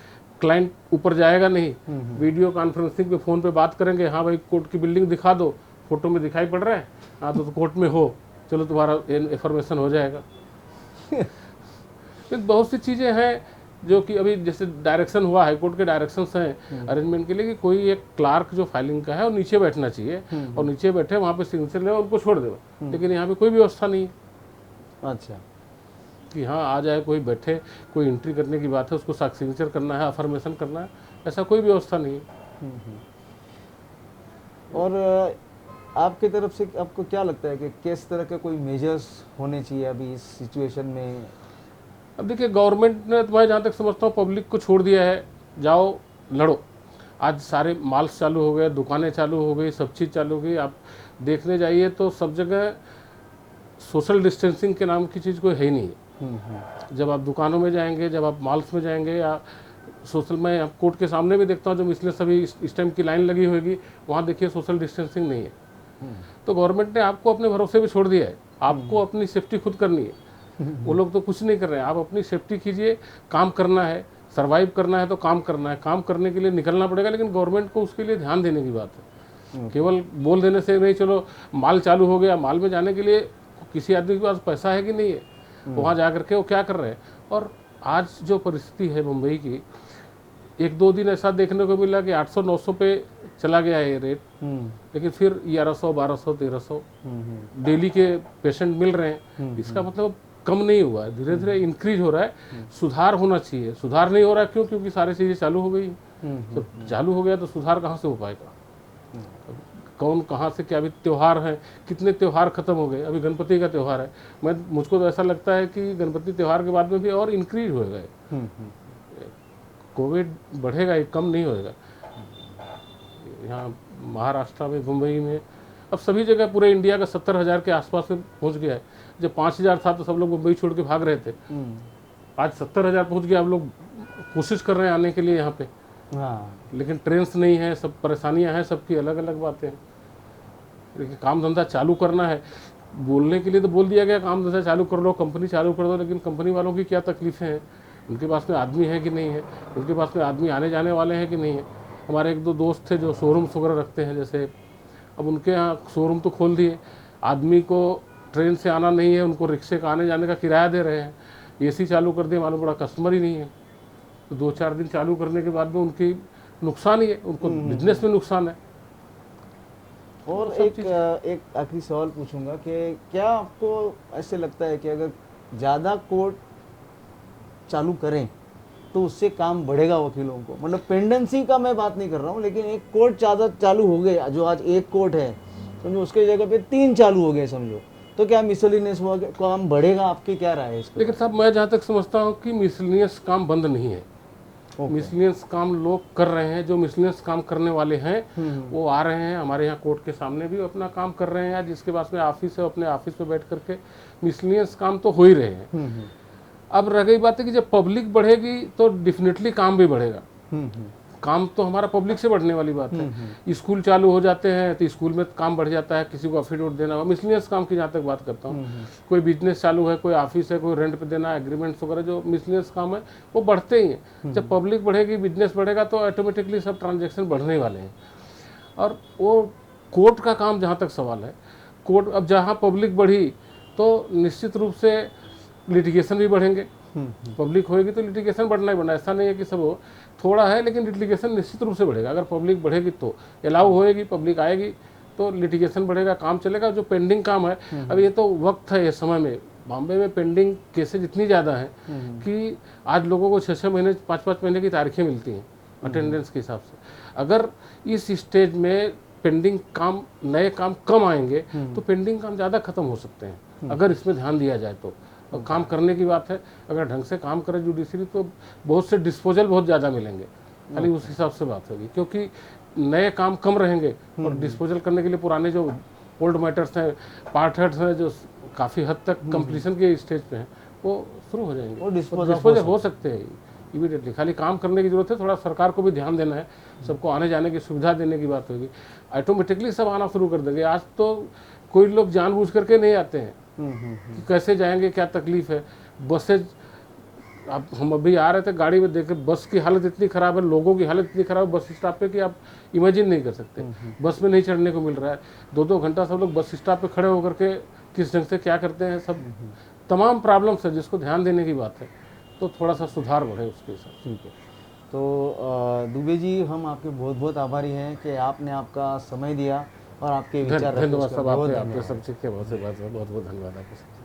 क्लाइंट ऊपर जाएगा नहीं, वीडियो कॉन्फ्रेंसिंग पे फ़ोन पे बात करेंगे। हाँ भाई कोर्ट की बिल्डिंग दिखा दो, फोटो में दिखाई पड़ रहा है, हाँ तो कोर्ट में हो, चलो तुम्हारा इन्फॉर्मेशन हो जाएगा। बहुत सी चीज़ें हैं जो कि अभी जैसे डायरेक्शन हुआ, हाईकोर्ट के डायरेक्शंस हैं अरेंजमेंट के लिए कि कोई एक क्लार्क जो फाइलिंग का है और नीचे बैठना चाहिए और नीचे बैठे वहाँ पे सिग्नेचर ले उनको छोड़ देगा। लेकिन यहाँ पे कोई व्यवस्था नहीं है। अच्छा, कि हाँ आ जाए कोई बैठे, कोई एंट्री करने की बात है, उसको सिग्नेचर करना है, अफर्मेशन करना है, ऐसा कोई व्यवस्था नहीं है। और आपकी तरफ से आपको क्या लगता है कि किस तरह के कोई मेजर्स होने चाहिए अभी इस सिचुएशन में? अब देखिए गवर्नमेंट ने, मैं जहाँ तक समझता हूँ, पब्लिक को छोड़ दिया है, जाओ लड़ो। आज सारे मॉल्स चालू हो गए, दुकानें चालू हो गई, सब चीज़ चालू हो गई। आप देखने जाइए तो सब जगह सोशल डिस्टेंसिंग के नाम की चीज़ कोई है ही नहीं है। जब आप दुकानों में जाएंगे, जब आप मॉल्स में जाएंगे या सोशल, मैं आप कोर्ट के सामने भी देखता हूँ जो इसलिए सभी इस टाइम की लाइन लगी होगी, वहाँ देखिए सोशल डिस्टेंसिंग नहीं है। तो गवर्नमेंट ने आपको अपने भरोसे पे छोड़ दिया है, आपको अपनी सेफ्टी खुद करनी है। वो लोग तो कुछ नहीं कर रहे हैं, आप अपनी सेफ्टी कीजिए। काम करना है, सरवाइव करना है तो काम करना है, काम करने के लिए निकलना पड़ेगा। लेकिन गवर्नमेंट को उसके लिए ध्यान देने की बात है। केवल बोल देने से नहीं, चलो माल चालू हो गया, माल में जाने के लिए किसी आदमी के पास पैसा है कि नहीं है, वहाँ जा करके वो क्या कर रहे हैं। और आज जो परिस्थिति है मुंबई की, 1-2 दिन ऐसा देखने को मिला कि 800-900 पे चला गया है ये रेट, लेकिन फिर 1100-1200, 1300 डेली के पेशेंट मिल रहे हैं। इसका मतलब कम नहीं हुआ है, धीरे धीरे इंक्रीज हो रहा है। सुधार होना चाहिए, सुधार नहीं हो रहा है। क्यों? क्योंकि सारी चीज़ें चालू हो गई। तो चालू हो गया तो सुधार कहाँ से हो पाएगा? कौन कहाँ से क्या, अभी त्यौहार हैं, कितने त्यौहार खत्म हो गए, अभी गणपति का त्यौहार है। मुझको तो ऐसा लगता है कि गणपति त्यौहार के बाद में भी और इंक्रीज होएगा, कोविड बढ़ेगा, ये कम नहीं होएगा। यहाँ महाराष्ट्र में, मुंबई में, अब सभी जगह पूरे इंडिया का 70,000 के आसपास में पहुँच गया है। जब 5,000 था तो सब लोग मुंबई छोड़ के भाग रहे थे, आज 70,000 पहुँच गया। अब लोग कोशिश कर रहे हैं आने के लिए यहाँ पे, लेकिन ट्रेन्स नहीं है, सब परेशानियां हैं, सबकी अलग अलग बातें हैं। देखिए काम धंधा चालू करना है, बोलने के लिए तो बोल दिया गया काम धंधा चालू कर लो, कंपनी चालू कर दो, लेकिन कंपनी वालों की क्या तकलीफें हैं, उनके पास में आदमी है कि नहीं है, उनके पास में आदमी आने जाने वाले हैं कि नहीं है। हमारे एक दो दोस्त थे जो शोरूम्स वगैरह रखते हैं, जैसे अब उनके यहाँ शोरूम तो खोल दिए, आदमी को ट्रेन से आना नहीं है, उनको रिक्शे का आने जाने का किराया दे रहे हैं, AC चालू कर दिए, मालूम पड़ा कस्टमर ही नहीं है। तो 2-4 दिन चालू करने के बाद में उनकी नुकसान ही है, उनको बिजनेस में नुकसान है। और एक आखिरी सवाल पूछूंगा कि क्या आपको ऐसे लगता है कि अगर ज़्यादा कोर्ट चालू करें तो उससे काम बढ़ेगा वकीलों को? मतलब पेंडेंसी का मैं बात नहीं कर रहा हूँ, लेकिन एक कोर्ट ज़्यादा चालू हो गए, जो आज एक कोर्ट है समझो, उसके जगह पे 3 चालू हो गए समझो, तो क्या मिसलिनियस काम बढ़ेगा? आपकी क्या राय है इसके? लेकिन साहब मैं जहाँ तक समझता हूँ कि मिसलिनियस काम बंद नहीं है। मिसलिनियस काम लोग कर रहे हैं, जो मिसलिनियस काम करने वाले हैं वो आ रहे हैं हमारे यहाँ कोर्ट के सामने भी अपना काम कर रहे हैं। जिसके पास में ऑफिस है अपने ऑफिस पे बैठ करके मिसलिनियस काम तो हो ही रहे हैं। अब रह गई बात है कि जब पब्लिक बढ़ेगी तो डेफिनेटली काम भी बढ़ेगा। काम तो हमारा पब्लिक से बढ़ने वाली बात है। स्कूल चालू हो जाते हैं तो स्कूल में काम बढ़ जाता है, किसी को एफिडेविट देना हुआ, मिसलिनियस काम की जहाँ तक बात करता हूँ, कोई बिजनेस चालू है, कोई ऑफिस है, कोई रेंट पे देना, एग्रीमेंट्स वगैरह जो मिसलिनियस काम है वो बढ़ते ही हैं। जब पब्लिक बढ़ेगी, बिजनेस बढ़ेगा तो ऑटोमेटिकली सब ट्रांजेक्शन बढ़ने वाले हैं। और वो कोर्ट का काम जहाँ तक सवाल है, कोर्ट अब जहाँ पब्लिक बढ़ी तो निश्चित रूप से लिटिगेशन भी बढ़ेंगे। पब्लिक होएगी तो लिटिगेशन बढ़ना ही बढ़ना, ऐसा नहीं है कि सब हो, थोड़ा है लेकिन लिटिगेशन निश्चित रूप से बढ़ेगा। अगर पब्लिक बढ़ेगी तो अलाउ होएगी, पब्लिक आएगी तो लिटिगेशन बढ़ेगा, काम चलेगा। जो पेंडिंग काम है, अब ये तो वक्त है, ये समय में बॉम्बे में पेंडिंग केसेज इतनी ज़्यादा है कि आज लोगों को 6-6 महीने 5-5 महीने की तारीखें मिलती हैं अटेंडेंस के हिसाब से। अगर इस स्टेज में पेंडिंग काम, नए काम कम आएंगे तो पेंडिंग काम ज़्यादा खत्म हो सकते हैं अगर इसमें ध्यान दिया जाए तो। और काम करने की बात है, अगर ढंग से काम करे जुडिशरी तो बहुत से डिस्पोजल बहुत ज़्यादा मिलेंगे, खाली उस हिसाब से बात होगी। क्योंकि नए काम कम रहेंगे और डिस्पोजल करने के लिए पुराने जो ओल्ड मैटर्स हैं, पार्ट हेड्स हैं, जो काफ़ी हद तक कंप्लीशन के स्टेज पे हैं, वो शुरू हो जाएंगे और डिस्पोजल हो सकते हैं इमीडिएटली। खाली काम करने की जरूरत है, थोड़ा सरकार को भी ध्यान देना है, सबको आने जाने की सुविधा देने की बात होगी, ऑटोमेटिकली सब आना शुरू कर देंगे। आज तो कोई लोग जानबूझ करके नहीं आते हैं कि कैसे जाएंगे, क्या तकलीफ है। बसेज, अब हम अभी आ रहे थे गाड़ी में, देखे बस की हालत इतनी ख़राब है, लोगों की हालत इतनी ख़राब है बस स्टॉप पे कि आप इमेजिन नहीं कर सकते। बस में नहीं चढ़ने को मिल रहा है, 2-2 घंटा सब लोग बस स्टॉप पे खड़े होकर के किस ढंग से क्या करते हैं, सब तमाम प्रॉब्लम्स है जिसको ध्यान देने की बात है। तो थोड़ा सा सुधार बढ़े उसके हिसाब से। ठीक है। तो दुबे जी, हम आपके बहुत बहुत आभारी हैं कि आपने आपका समय दिया और आपके विचार धन्यवाद साहब, आपके सब चीज़ के बहुत बहुत धन्यवाद आपको।